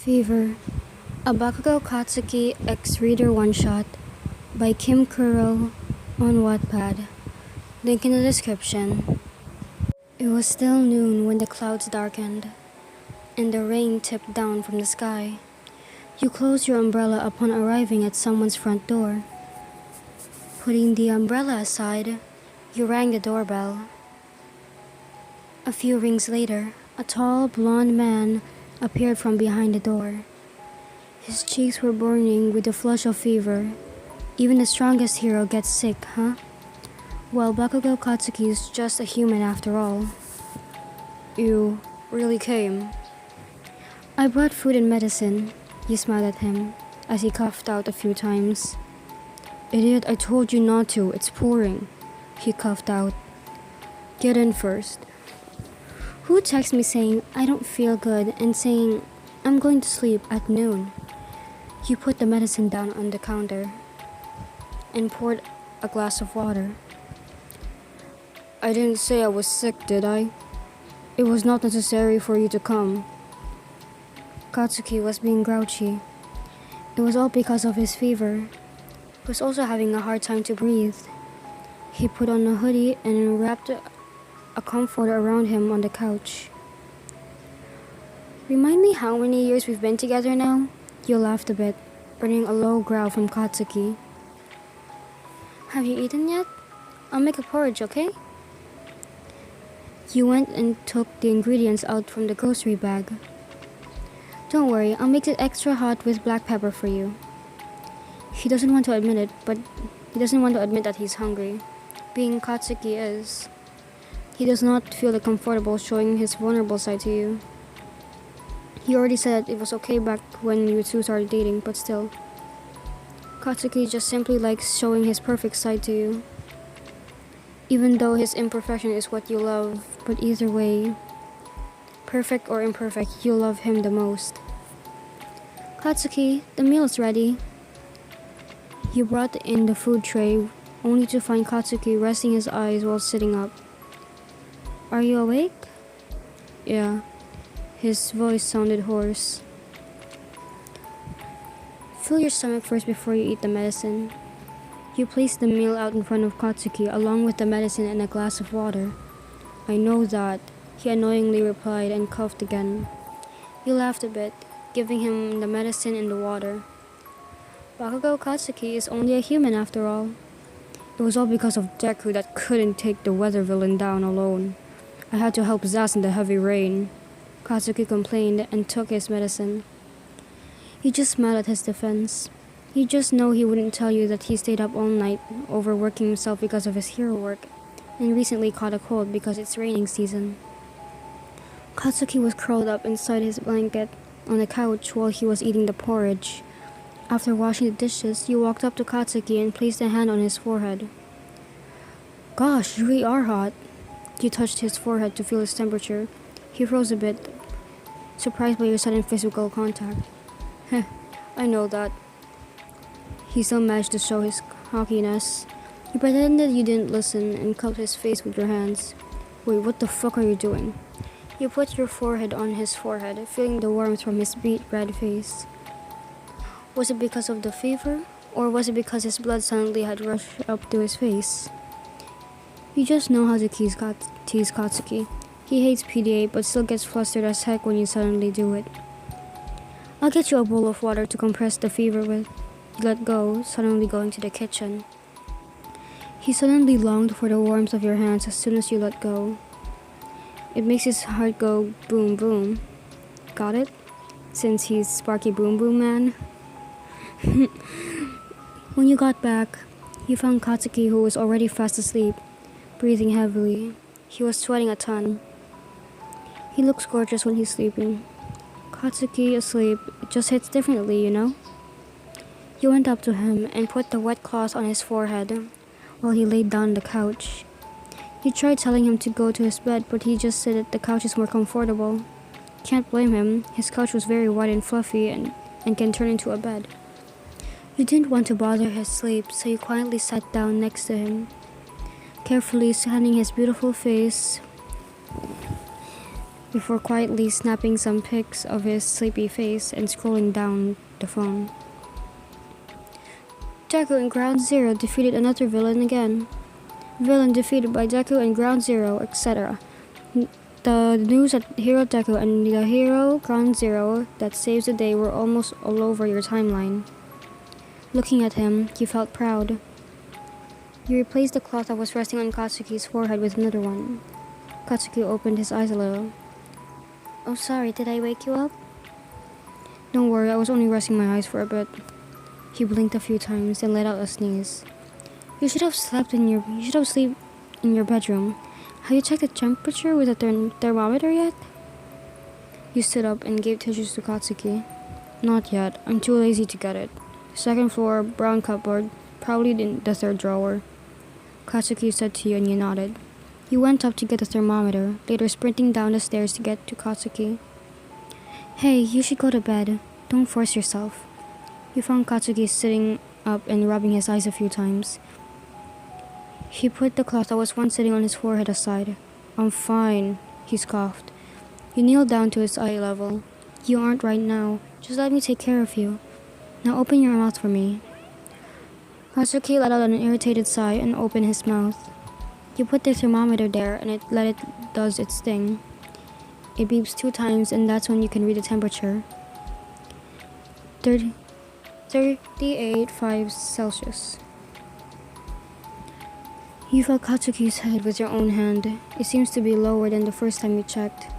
Fever, a Bakugo Katsuki X-Reader one-shot by Kim Kuro on Wattpad. Link in the description. It was still noon when the clouds darkened and the rain tipped down from the sky. You closed your umbrella upon arriving at someone's front door. Putting the umbrella aside, you rang the doorbell. A few rings later, a tall, blonde man appeared from behind the door. His cheeks were burning with the flush of fever. Even the strongest hero gets sick, huh? Well, Bakugo Katsuki is just a human after all. You really came. I brought food and medicine. You smiled at him as he coughed out a few times. Idiot, I told you not to. It's pouring. He coughed out. Get in first. Who texted me saying I don't feel good and saying I'm going to sleep at noon? You put the medicine down on the counter and poured a glass of water. I didn't say I was sick, did I? It was not necessary for you to come. Katsuki was being grouchy. It was all because of his fever. He was also having a hard time to breathe. He put on a hoodie and wrapped a comforter around him on the couch. Remind me how many years we've been together now? You laughed a bit, earning a low growl from Katsuki. Have you eaten yet? I'll make a porridge, okay? You went and took the ingredients out from the grocery bag. Don't worry, I'll make it extra hot with black pepper for you. He doesn't want to admit it, but he doesn't want to admit that he's hungry. Being Katsuki is, he does not feel comfortable showing his vulnerable side to you. He already said it was okay back when you two started dating, but still. Katsuki just simply likes showing his perfect side to you. Even though his imperfection is what you love, but either way, perfect or imperfect, you love him the most. Katsuki, the meal is ready. You brought in the food tray, only to find Katsuki resting his eyes while sitting up. Are you awake? Yeah. His voice sounded hoarse. Fill your stomach first before you eat the medicine. You placed the meal out in front of Katsuki along with the medicine and a glass of water. I know that, he annoyingly replied and coughed again. You laughed a bit, giving him the medicine and the water. Bakugo Katsuki is only a human after all. It was all because of Deku that couldn't take the weather villain down alone. I had to help Zaz in the heavy rain. Katsuki complained and took his medicine. You just smiled at his defense. You just know he wouldn't tell you that he stayed up all night overworking himself because of his hero work and recently caught a cold because it's raining season. Katsuki was curled up inside his blanket on the couch while he was eating the porridge. After washing the dishes, you walked up to Katsuki and placed a hand on his forehead. Gosh, you really are hot. You touched his forehead to feel his temperature. He froze a bit, surprised by your sudden physical contact. Heh, I know that. He still managed to show his cockiness. You pretended you didn't listen and cupped his face with your hands. Wait, what the fuck are you doing? You put your forehead on his forehead, feeling the warmth from his beet red face. Was it because of the fever, or was it because his blood suddenly had rushed up to his face? You just know how to tease Katsuki. He hates PDA but still gets flustered as heck when you suddenly do it. I'll get you a bowl of water to compress the fever with. You let go, suddenly going to the kitchen. He suddenly longed for the warmth of your hands as soon as you let go. It makes his heart go boom boom. Got it? Since he's Sparky Boom Boom Man. When you got back, you found Katsuki, who was already fast asleep, breathing heavily. He was sweating a ton. He looks gorgeous when he's sleeping. Katsuki asleep, it just hits differently, you know? You went up to him and put the wet cloth on his forehead while he laid down on the couch. You tried telling him to go to his bed, but he just said that the couch is more comfortable. Can't blame him. His couch was very white and fluffy and can turn into a bed. You didn't want to bother his sleep, so you quietly sat down next to him, carefully scanning his beautiful face before quietly snapping some pics of his sleepy face and scrolling down the phone. Deku and Ground Zero defeated another villain again. Villain defeated by Deku and Ground Zero, etc. The news that Hero Deku and the Hero Ground Zero that saves the day were almost all over your timeline. Looking at him, you felt proud. You replaced the cloth that was resting on Katsuki's forehead with another one. Katsuki opened his eyes a little. Oh, sorry, did I wake you up? Don't worry, I was only resting my eyes for a bit. He blinked a few times and let out a sneeze. You should have slept in your bedroom. Have you checked the temperature with a thermometer yet? You stood up and gave tissues to Katsuki. Not yet. I'm too lazy to get it. Second floor, brown cupboard, probably in the third drawer. Katsuki said to you and you nodded. You went up to get the thermometer, later sprinting down the stairs to get to Katsuki. Hey, you should go to bed. Don't force yourself. You found Katsuki sitting up and rubbing his eyes a few times. He put the cloth that was once sitting on his forehead aside. I'm fine, he scoffed. You kneeled down to his eye level. You aren't right now. Just let me take care of you. Now open your mouth for me. Katsuki let out an irritated sigh and opened his mouth. You put the thermometer there and let it does its thing. It beeps 2 times and that's when you can read the temperature. 38.5 Celsius. You felt Katsuki's head with your own hand. It seems to be lower than the first time you checked.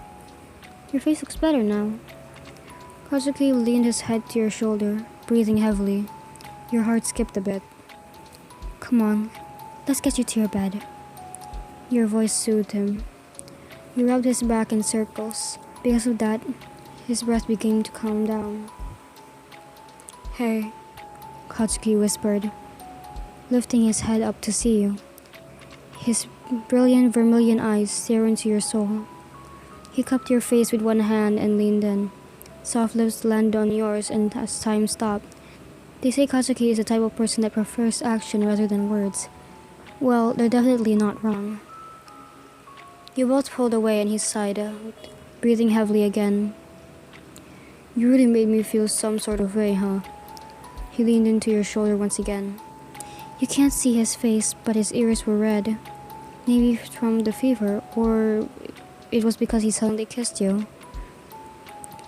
Your face looks better now. Katsuki leaned his head to your shoulder, breathing heavily. Your heart skipped a bit. Come on, let's get you to your bed. Your voice soothed him. You rubbed his back in circles. Because of that, his breath began to calm down. Hey, Katsuki whispered, lifting his head up to see you. His brilliant vermilion eyes stare into your soul. He cupped your face with one hand and leaned in. Soft lips landed on yours, and as time stopped, they say Katsuki is the type of person that prefers action rather than words. Well, they're definitely not wrong. You both pulled away and he sighed out, breathing heavily again. You really made me feel some sort of way, huh? He leaned into your shoulder once again. You can't see his face, but his ears were red. Maybe from the fever, or it was because he suddenly kissed you.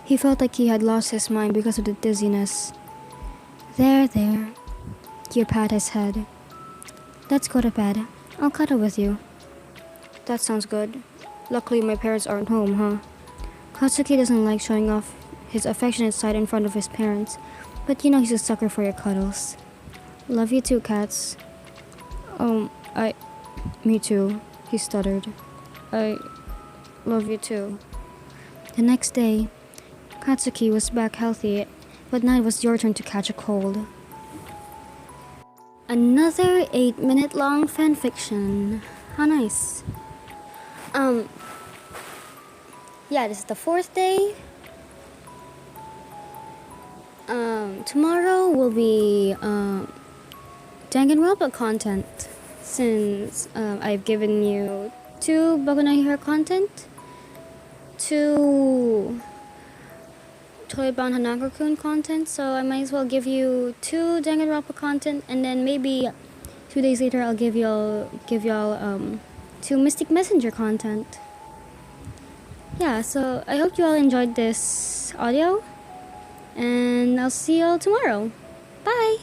He felt like he had lost his mind because of the dizziness. There. You pat his head. Let's go to bed. I'll cuddle with you. That sounds good. Luckily my parents aren't home, huh? Katsuki doesn't like showing off his affectionate side in front of his parents, but you know he's a sucker for your cuddles. Love you too, Cats. Me too, he stuttered. I love you too. The next day, Katsuki was back healthy, but now it was your turn to catch a cold. Another 8-minute long fanfiction. How nice. Yeah, this is the 4th day. Tomorrow will be, Danganronpa content, since, I've given you 2 Boku no Hero content, 2 Toy-bound Hanako-kun content, so I might as well give you 2 Danganronpa content, and then maybe 2 days later I'll give y'all 2 Mystic Messenger content. Yeah, so I hope you all enjoyed this audio, and I'll see y'all tomorrow. Bye!